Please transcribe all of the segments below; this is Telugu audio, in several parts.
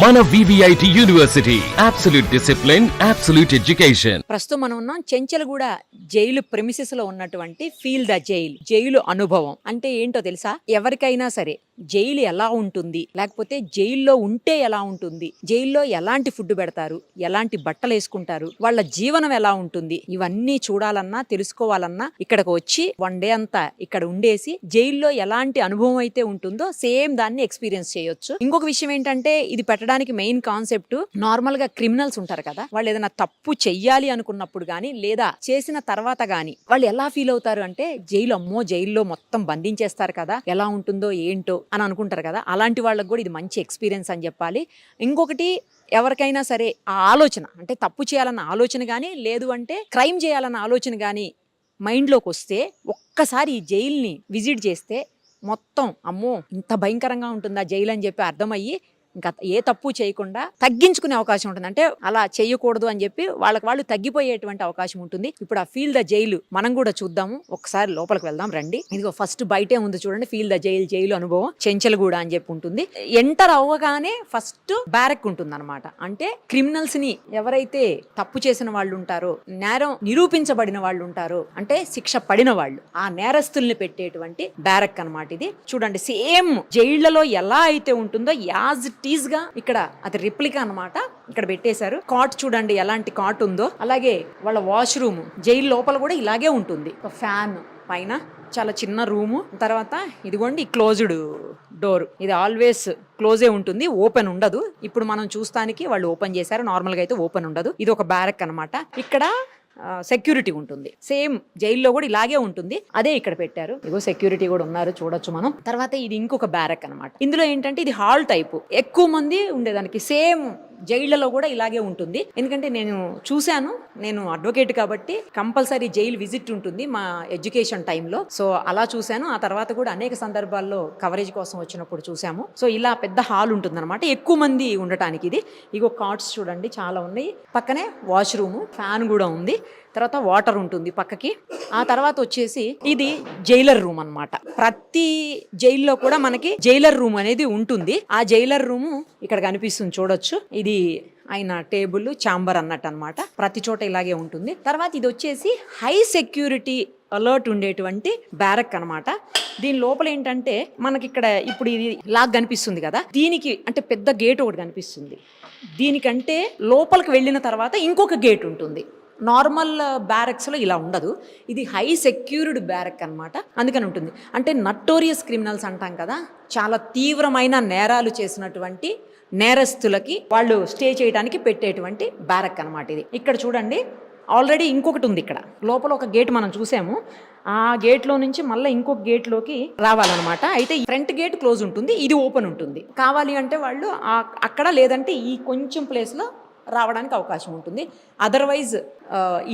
మన VVIT university absolute discipline, absolute education. ప్రస్తుతం మనం ఉన్నాం చెంచలగూడ జైలు ప్రెమిసెస్ లో ఉన్నటువంటి ఫీల్ ద జైలు అనుభవం అంటే ఏంటో తెలుసా? ఎవరికైనా సరే జైలు ఎలా ఉంటుంది, లేకపోతే జైల్లో ఉంటే ఎలా ఉంటుంది, జైల్లో ఎలాంటి ఫుడ్ పెడతారు, ఎలాంటి బట్టలు వేసుకుంటారు, వాళ్ళ జీవనం ఎలా ఉంటుంది, ఇవన్నీ చూడాలన్నా తెలుసుకోవాలన్నా ఇక్కడికి వచ్చి వన్ డే అంతా ఇక్కడ ఉండేసి జైల్లో ఎలాంటి అనుభవం అయితే ఉంటుందో సేమ్ దాన్ని ఎక్స్పీరియన్స్ చేయొచ్చు. ఇంకొక విషయం ఏంటంటే ఇది పెట్టడానికి మెయిన్ కాన్సెప్ట్, నార్మల్ గా క్రిమినల్స్ ఉంటారు కదా, వాళ్ళు ఏదైనా తప్పు చెయ్యాలి అనుకున్నప్పుడు గానీ లేదా చేసిన తర్వాత గానీ వాళ్ళు ఎలా ఫీల్ అవుతారు అంటే జైల్లో మొత్తం బంధించేస్తారు కదా, ఎలా ఉంటుందో ఏంటో అని అనుకుంటారు కదా, అలాంటి వాళ్ళకి కూడా ఇది మంచి ఎక్స్పీరియన్స్ అని చెప్పాలి. ఇంకొకటి, ఎవరికైనా సరే ఆ ఆలోచన అంటే తప్పు చేయాలన్న ఆలోచన కానీ లేదు అంటే క్రైమ్ చేయాలన్న ఆలోచన కానీ మైండ్లోకి వస్తే ఒక్కసారి ఈ జైల్ని విజిట్ చేస్తే మొత్తం అమ్మో ఇంత భయంకరంగా ఉంటుందా జైలు అని చెప్పి అర్థమయ్యి ఇంకా ఏ తప్పు చేయకుండా తగ్గించుకునే అవకాశం ఉంటుంది. అంటే అలా చేయకూడదు అని చెప్పి వాళ్ళు తగ్గిపోయేటువంటి అవకాశం ఉంటుంది. ఇప్పుడు ఆ ఫీల్ ద జైలు మనం కూడా చూద్దాము, ఒకసారి లోపలికి వెళ్దాం రండి. ఇదిగో ఫస్ట్ బయటే ఉంది చూడండి, ఫీల్ ద జైలు అనుభవం చెంచలగూడ అని చెప్పి ఉంటుంది. ఎంటర్ అవ్వగానే ఫస్ట్ బ్యారక్ ఉంటుంది అనమాట. అంటే క్రిమినల్స్ ని ఎవరైతే తప్పు చేసిన వాళ్ళు ఉంటారో, నేరం నిరూపించబడిన వాళ్ళు ఉంటారో, అంటే శిక్ష పడిన వాళ్ళు, ఆ నేరస్తుల్ని పెట్టేటువంటి బ్యారక్ అనమాట ఇది. చూడండి సేమ్ జైళ్లలో ఎలా అయితే ఉంటుందో యాజ్ టీజ్ గా ఇక్కడ అది రిప్లికా అన్నమాట. ఇక్కడ పెట్టేశారు. కాట్ చూడండి ఎలాంటి కాట్ ఉందో, అలాగే వాళ్ళ వాష్రూమ్ జైలు లోపల కూడా ఇలాగే ఉంటుంది. ఒక ఫ్యాన్ పైన చాలా చిన్న రూము, తర్వాత ఇదిగోండి క్లోజ్డ్ డోర్, ఇది ఆల్వేస్ క్లోజే ఉంటుంది, ఓపెన్ ఉండదు. ఇప్పుడు మనం చూస్తానికి వాళ్ళు ఓపెన్ చేశారు, నార్మల్గా అయితే ఓపెన్ ఉండదు. ఇది ఒక బ్యారక్ అన్నమాట. ఇక్కడ సెక్యూరిటీ ఉంటుంది, సేమ్ జైల్లో కూడా ఇలాగే ఉంటుంది, అదే ఇక్కడ పెట్టారు. ఇగో సెక్యూరిటీ కూడా ఉన్నారు, చూడొచ్చు మనం. తర్వాత ఇది ఇంకొక బ్యారక్ అనమాట. ఇందులో ఏంటంటే ఇది హాల్ టైపు, ఎక్కువ మంది ఉండేదానికి. సేమ్ జైళ్లలో కూడా ఇలాగే ఉంటుంది. ఎందుకంటే నేను చూశాను, నేను అడ్వకేట్ కాబట్టి కంపల్సరీ జైలు విజిట్ ఉంటుంది మా ఎడ్యుకేషన్ టైంలో. సో అలా చూశాను. ఆ తర్వాత కూడా అనేక సందర్భాల్లో కవరేజ్ కోసం వచ్చినప్పుడు చూసాము. సో ఇలా పెద్ద హాల్ ఉంటుంది అనమాట, ఎక్కువ మంది ఉండటానికి. ఇది ఇగో కార్డ్స్ చూడండి చాలా ఉన్నాయి, పక్కనే వాష్రూమ్, ఫ్యాన్ కూడా ఉంది, తర్వాత వాటర్ ఉంటుంది పక్కకి. ఆ తర్వాత వచ్చేసి ఇది జైలర్ రూమ్ అన్నమాట. ప్రతి జైల్లో కూడా మనకి జైలర్ రూమ్ అనేది ఉంటుంది. ఆ జైలర్ రూమ్ ఇక్కడ కనిపిస్తుంది చూడొచ్చు. ఇది ఆయన టేబుల్ ఛాంబర్ అన్నట్టు అనమాట. ప్రతి చోట ఇలాగే ఉంటుంది. తర్వాత ఇది వచ్చేసి హై సెక్యూరిటీ అలర్ట్ ఉండేటువంటి బ్యారక్ అనమాట. దీని లోపల ఏంటంటే మనకి ఇక్కడ ఇప్పుడు ఇది లాగ్ కనిపిస్తుంది కదా, దీనికి అంటే పెద్ద గేట్ ఒకటి కనిపిస్తుంది. దీనికంటే లోపలికి వెళ్ళిన తర్వాత ఇంకొక గేట్ ఉంటుంది. నార్మల్ బ్యారక్స్లో ఇలా ఉండదు, ఇది హై సెక్యూర్డ్ బ్యారక్ అనమాట. అందుకని ఉంటుంది. అంటే నటోరియస్ క్రిమినల్స్ అంటాం కదా, చాలా తీవ్రమైన నేరాలు చేసినటువంటి నేరస్తులకి వాళ్ళు స్టే చేయడానికి పెట్టేటువంటి బ్యారక్ అనమాట ఇది. ఇక్కడ చూడండి ఆల్రెడీ ఇంకొకటి ఉంది. ఇక్కడ లోపల ఒక గేట్ మనం చూసాము, ఆ గేట్లో నుంచి మళ్ళీ ఇంకొక గేట్లోకి రావాలన్నమాట. అయితే ఫ్రంట్ గేట్ క్లోజ్ ఉంటుంది, ఇది ఓపెన్ ఉంటుంది. కావాలి అంటే వాళ్ళు అక్కడ లేదంటే ఈ కొంచెం ప్లేస్లో రావడానికి అవకాశం ఉంటుంది. అదర్వైజ్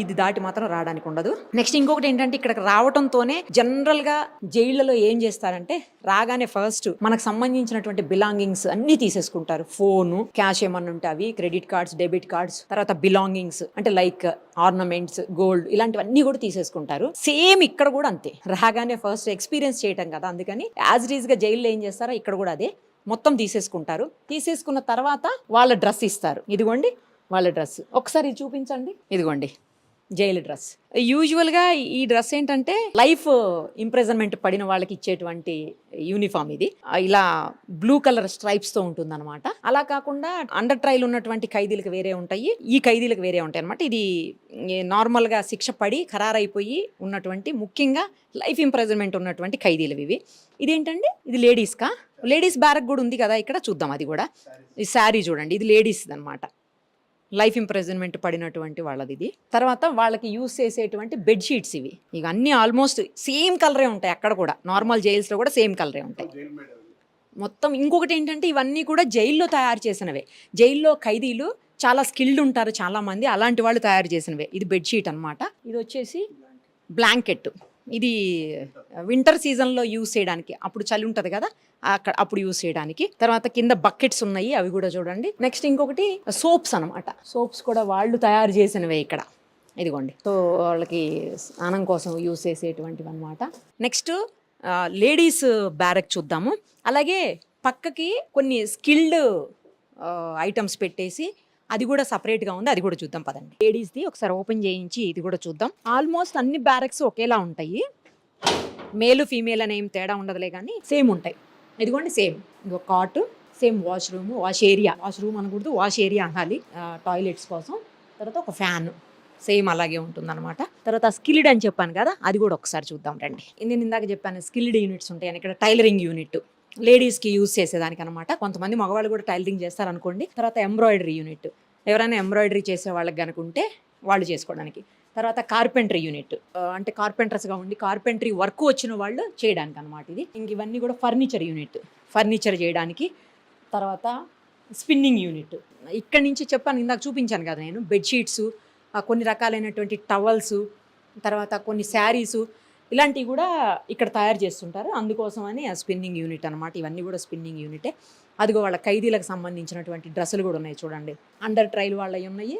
ఇది దాటి మాత్రం రావడానికి ఉండదు. నెక్స్ట్ ఇంకొకటి ఏంటంటే ఇక్కడికి రావడంతోనే జనరల్గా జైళ్లలో ఏం చేస్తారంటే రాగానే ఫస్ట్ మనకు సంబంధించినటువంటి బిలాంగింగ్స్ అన్నీ తీసేసుకుంటారు. ఫోను, క్యాష్ ఏమన్నా ఉంటే అవి, క్రెడిట్ కార్డ్స్, డెబిట్ కార్డ్స్, తర్వాత బిలాంగింగ్స్ అంటే లైక్ ఆర్నమెంట్స్, గోల్డ్, ఇలాంటివన్నీ కూడా తీసేసుకుంటారు. సేమ్ ఇక్కడ కూడా అంతే, రాగానే ఫస్ట్ ఎక్స్పీరియన్స్ చేయటం కదా, అందుకని యాజ్ ఇట్ ఈస్ గా జైల్లో ఏం చేస్తారో ఇక్కడ కూడా అదే మొత్తం తీసేసుకుంటారు. తీసేసుకున్న తర్వాత వాళ్ళ డ్రెస్ ఇస్తారు. ఇదిగోండి వాళ్ళ డ్రెస్, ఒకసారి చూపించండి. ఇదిగోండి జైలు డ్రెస్. యూజువల్గా ఈ డ్రెస్ ఏంటంటే లైఫ్ ఇంప్రిజన్మెంట్ పడిన వాళ్ళకి ఇచ్చేటువంటి యూనిఫామ్ ఇది. ఇలా బ్లూ కలర్ స్ట్రైప్స్తో ఉంటుంది అనమాట. అలా కాకుండా అండర్ ట్రయల్ ఉన్నటువంటి ఖైదీలకు వేరే ఉంటాయి, ఈ ఖైదీలకు వేరే ఉంటాయి అనమాట. ఇది నార్మల్గా శిక్ష పడి ఖరారైపోయి ఉన్నటువంటి, ముఖ్యంగా లైఫ్ ఇంప్రిజన్మెంట్ ఉన్నటువంటి ఖైదీలు ఇవి. ఇదేంటంటే ఇది లేడీస్కా, లేడీస్ బ్యారక్ కూడా ఉంది కదా, ఇక్కడ చూద్దాం. అది కూడా ఈ శారీ చూడండి, ఇది లేడీస్ అనమాట, లైఫ్ ఇంప్రిజన్మెంట్ పడినటువంటి వాళ్ళది ఇది. తర్వాత వాళ్ళకి యూజ్ చేసేటువంటి బెడ్షీట్స్ ఇవి. ఇక అన్నీ ఆల్మోస్ట్ సేమ్ కలరే ఉంటాయి, అక్కడ కూడా నార్మల్ జైల్స్లో కూడా సేమ్ కలరే ఉంటాయి మొత్తం. ఇంకొకటి ఏంటంటే ఇవన్నీ కూడా జైల్లో తయారు చేసినవే. జైల్లో ఖైదీలు చాలా స్కిల్డ్ ఉంటారు చాలామంది, అలాంటి వాళ్ళు తయారు చేసినవే. ఇది బెడ్షీట్ అనమాట. ఇది వచ్చేసి బ్లాంకెట్, ఇది వింటర్ సీజన్లో యూజ్ చేయడానికి, అప్పుడు చలి ఉంటుంది కదా అప్పుడు యూజ్ చేయడానికి. తర్వాత కింద బకెట్స్ ఉన్నాయి, అవి కూడా చూడండి. నెక్స్ట్ ఇంకొకటి సోప్స్ అనమాట. సోప్స్ కూడా వాళ్ళు తయారు చేసినవే ఇక్కడ, ఇదిగోండి. సో వాళ్ళకి స్నానం కోసం యూజ్ చేసేటువంటివి అనమాట. నెక్స్ట్ లేడీస్ బ్యారక్ చూద్దాము. అలాగే పక్కకి కొన్ని స్కిల్డ్ ఐటమ్స్ పెట్టేసి అది కూడా సపరేట్గా ఉంది, అది కూడా చూద్దాం పదండి. లేడీస్ది ఒకసారి ఓపెన్ చేయించి ఇది కూడా చూద్దాం. ఆల్మోస్ట్ అన్ని బ్యారక్స్ ఒకేలా ఉంటాయి, మేలు ఫీమేల్ అనే ఏం తేడా ఉండదులే కానీ సేమ్ ఉంటాయి. ఇదిగోండి సేమ్, ఇంకో కాట్, సేమ్ వాష్రూమ్, వాష్రూమ్ అనకూడదు, వాష్ ఏరియా అనాలి, టాయిలెట్స్ కోసం. తర్వాత ఒక ఫ్యాన్ సేమ్ అలాగే ఉంటుందన్నమాట. తర్వాత స్కిల్డ్ అని చెప్పాను కదా, అది కూడా ఒకసారి చూద్దాం రండి. నేను ఇందాక చెప్పాను స్కిల్డ్ యూనిట్స్ ఉంటాయని. ఇక్కడ టైలరింగ్ యూనిట్ లేడీస్కి యూజ్ చేసేదానికి అనమాట. కొంతమంది మగవాళ్ళు కూడా టైలరింగ్ చేస్తారనుకోండి. తర్వాత ఎంబ్రాయిడరీ యూనిట్, ఎవరైనా ఎంబ్రాయిడరీ చేసే వాళ్ళకి కనుకుంటే వాళ్ళు చేసుకోవడానికి. తర్వాత కార్పెంటరీ యూనిట్, అంటే కార్పెంటర్స్గా ఉండి కార్పెంటరీ వర్క్ వచ్చిన వాళ్ళు చేయడానికి అనమాట ఇది. ఇంక ఇవన్నీ కూడా ఫర్నిచర్ యూనిట్, ఫర్నిచర్ చేయడానికి. తర్వాత స్పిన్నింగ్ యూనిట్, ఇక్కడి నుంచి చెప్పాను ఇందాక చూపించాను కదా నేను, బెడ్షీట్స్, కొన్ని రకాలైనటువంటి టవల్స్, తర్వాత కొన్ని శారీసు, ఇలాంటివి కూడా ఇక్కడ తయారు చేస్తుంటారు. అందుకోసమని ఆ స్పిన్నింగ్ యూనిట్ అనమాట. ఇవన్నీ కూడా స్పిన్నింగ్ యూనిటే. అదిగో వాళ్ళ ఖైదీలకు సంబంధించినటువంటి డ్రెస్సులు కూడా ఉన్నాయి చూడండి. అండర్ ట్రైల్ వాళ్ళవి ఉన్నాయి,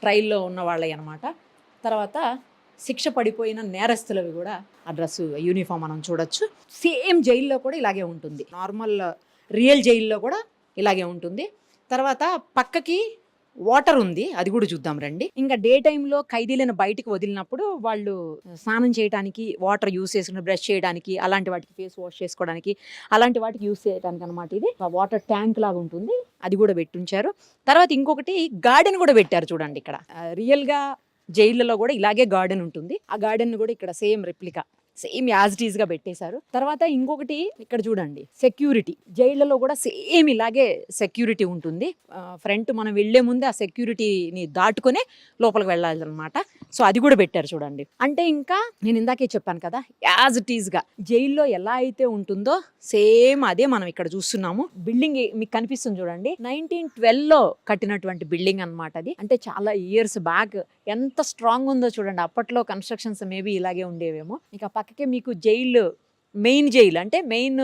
ట్రైల్లో ఉన్న వాళ్ళవి అనమాట. తర్వాత శిక్ష పడిపోయిన నేరస్తులవి కూడా ఆ డ్రెస్సు యూనిఫామ్ మనం చూడొచ్చు. సేమ్ జైల్లో కూడా ఇలాగే ఉంటుంది, నార్మల్ రియల్ జైల్లో కూడా ఇలాగే ఉంటుంది. తర్వాత పక్కకి వాటర్ ఉంది, అది కూడా చూద్దాం రండి. ఇంకా డే టైంలో ఖైదీలను బయటికి వదిలినప్పుడు వాళ్ళు స్నానం చేయడానికి వాటర్ యూస్ చేసుకుని, బ్రష్ చేయడానికి, అలాంటి వాటికి, ఫేస్ వాష్ చేసుకోవడానికి, అలాంటి వాటికి యూస్ చేయడానికి అనమాట. ఇది వాటర్ ట్యాంక్ లాగా ఉంటుంది, అది కూడా పెట్టుంచారు. తర్వాత ఇంకొకటి గార్డెన్ కూడా పెట్టారు చూడండి. ఇక్కడ రియల్గా జైళ్ళలో కూడా ఇలాగే గార్డెన్ ఉంటుంది. ఆ గార్డెన్ కూడా ఇక్కడ same replica, same as it is గా పెట్టేశారు. తర్వాత ఇంకొకటి ఇక్కడ చూడండి, సెక్యూరిటీ. జైళ్లలో కూడా సేమ్ ఇలాగే సెక్యూరిటీ ఉంటుంది. ఫ్రంట్ మనం వెళ్లే ముందే ఆ సెక్యూరిటీని దాటుకునే లోపలికి వెళ్ళాలన్నమాట. సో అది కూడా పెట్టారు చూడండి. అంటే ఇంకా నేను ఇందాకే చెప్పాను కదా, యాజ్ ఇట్ ఈస్ గా జైల్లో ఎలా అయితే ఉంటుందో సేమ్ అదే మనం ఇక్కడ చూస్తున్నాము. బిల్డింగ్ మీకు కనిపిస్తుంది చూడండి, 1912లో కట్టినటువంటి బిల్డింగ్ అనమాట అది. అంటే చాలా ఇయర్స్ బ్యాక్. ఎంత స్ట్రాంగ్ ఉందో చూడండి. అప్పట్లో కన్స్ట్రక్షన్స్ మేబీ ఇలాగే ఉండేవేమో. ఇంకా పక్కకే మీకు జైలు, మెయిన్ జైలు అంటే మెయిన్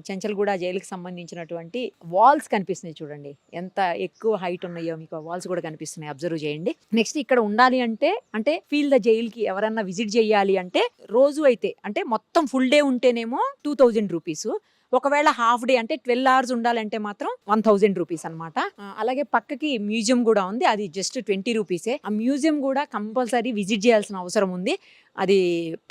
చెంచల్గూడ జైలుకి సంబంధించినటువంటి వాల్స్ కనిపిస్తున్నాయి చూడండి. ఎంత ఎక్కువ హైట్ ఉన్నాయో మీకు ఆ వాల్స్ కూడా కనిపిస్తున్నాయి, అబ్జర్వ్ చేయండి. నెక్స్ట్ ఇక్కడ ఉండాలి అంటే ఫీల్ ద జైలుకి ఎవరన్నా విజిట్ చేయాలి అంటే రోజు అయితే, అంటే మొత్తం ఫుల్ డే ఉంటేనేమో 2000 రూపీస్. ఒకవేళ హాఫ్ డే అంటే 12 hours ఉండాలంటే మాత్రం 1000 రూపీస్ అనమాట. అలాగే పక్కకి మ్యూజియం కూడా ఉంది, అది జస్ట్ 20 రూపీసే. ఆ మ్యూజియం కూడా కంపల్సరీ విజిట్ చేయాల్సిన అవసరం ఉంది. అది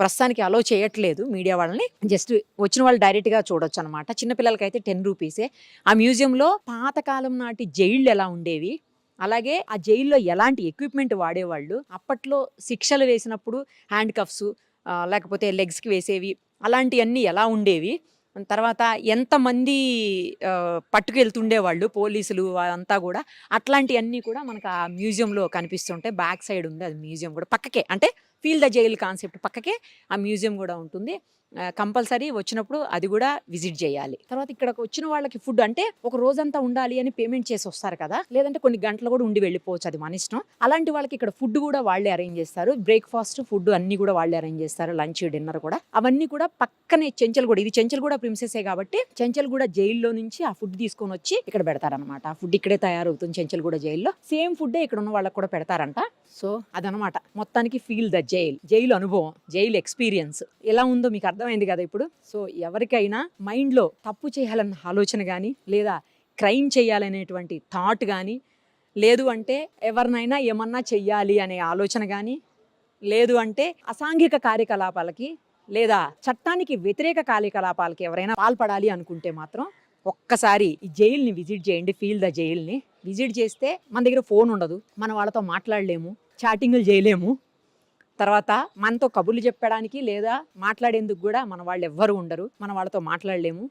ప్రస్తుతానికి అలో చేయట్లేదు మీడియా వాళ్ళని, జస్ట్ వచ్చిన వాళ్ళు డైరెక్ట్గా చూడొచ్చు అనమాట. చిన్నపిల్లలకైతే 10 రూపీసే. ఆ మ్యూజియంలో పాతకాలం నాటి జైళ్ళు ఎలా ఉండేవి, అలాగే ఆ జైల్లో ఎలాంటి ఎక్విప్మెంట్ వాడేవాళ్ళు, అప్పట్లో శిక్షలు వేసినప్పుడు హ్యాండ్ కఫ్స్ లేకపోతే లెగ్స్కి వేసేవి, అలాంటివన్నీ ఎలా ఉండేవి, తర్వాత ఎంతమంది పట్టుకెళ్తుండేవాళ్ళు పోలీసులు అంతా కూడా, అట్లాంటివన్నీ కూడా మనకు ఆ మ్యూజియంలో కనిపిస్తుంటాయి. బ్యాక్ సైడ్ ఉంది అది మ్యూజియం కూడా, పక్కకే అంటే ఫీల్ ద జైల్ కాన్సెప్ట్ పక్కకే ఆ మ్యూజియం కూడా ఉంటుంది. కంపల్సరీ వచ్చినప్పుడు అది కూడా విజిట్ చేయాలి. తర్వాత ఇక్కడికి వచ్చిన వాళ్ళకి ఫుడ్ అంటే ఒక రోజంతా ఉండాలి అని పేమెంట్ చేసి వస్తారు కదా, లేదంటే కొన్ని గంటలు కూడా ఉండి వెళ్ళిపోవచ్చు, అది మన ఇష్టం. అలాంటి వాళ్ళకి ఇక్కడ ఫుడ్ కూడా వాళ్ళే అరేంజ్ చేస్తారు. బ్రేక్ఫాస్ట్, ఫుడ్ అన్ని కూడా వాళ్ళే అరేంజ్ చేస్తారు, లంచ్, డిన్నర్ కూడా. అవన్నీ కూడా పక్కనే చెంచల్గూడ, ఇది చెంచల్గూడ ప్రిన్సెసే కాబట్టి చెంచల్గూడ జైల్లో నుంచి ఆ ఫుడ్ తీసుకొని వచ్చి ఇక్కడ పెడతారనమాట. ఆ ఫుడ్ ఇక్కడే తయారవుతుంది చెంచల్గూడ జైల్లో. సేమ్ ఫుడ్ ఇక్కడ ఉన్న వాళ్ళకి కూడా పెడతారంట. సో అదనమాట మొత్తానికి ఫీల్ ద జైలు అనుభవం, జైలు ఎక్స్పీరియన్స్ ఎలా ఉందో మీకు అర్థమైంది కదా ఇప్పుడు. సో ఎవరికైనా మైండ్లో తప్పు చేయాలన్న ఆలోచన కానీ, లేదా క్రైమ్ చేయాలనేటువంటి థాట్ కానీ, లేదు అంటే ఎవరినైనా ఏమన్నా చెయ్యాలి అనే ఆలోచన కానీ, లేదు అంటే అసాంఘిక కార్యకలాపాలకి లేదా చట్టానికి వ్యతిరేక కార్యకలాపాలకి ఎవరైనా పాల్పడాలి అనుకుంటే మాత్రం ఒక్కసారి ఈ జైల్ని విజిట్ చేయండి. ఫీల్ ద జైల్ని విజిట్ చేస్తే మన దగ్గర ఫోన్ ఉండదు, మన వాళ్ళతో మాట్లాడలేము, చాటింగ్లు చేయలేము, తర్వాత మనతో కబుర్లు చెప్పడానికి లేదా మాట్లాడేందుకు కూడా మన వాళ్ళు ఎవ్వరు ఉండరు, మన వాళ్ళతో మాట్లాడలేము.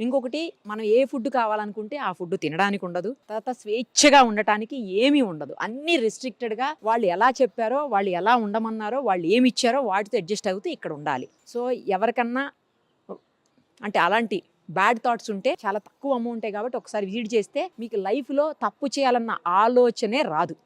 ఇంకొకటి, మనం ఏ ఫుడ్ కావాలనుకుంటే ఆ ఫుడ్ తినడానికి ఉండదు. తర్వాత స్వేచ్ఛగా ఉండటానికి ఏమీ ఉండదు, అన్నీ రిస్ట్రిక్టెడ్గా వాళ్ళు ఎలా చెప్పారో, వాళ్ళు ఎలా ఉండమన్నారో, వాళ్ళు ఏమి ఇచ్చారో వాటితో అడ్జస్ట్ అవుతూ ఇక్కడ ఉండాలి. సో ఎవరికన్నా అంటే అలాంటి బ్యాడ్ థాట్స్ ఉంటే చాలా తక్కువ అమౌంటే కాబట్టి ఒకసారి విజిట్ చేస్తే మీకు లైఫ్లో తప్పు చేయాలన్న ఆలోచనే రాదు.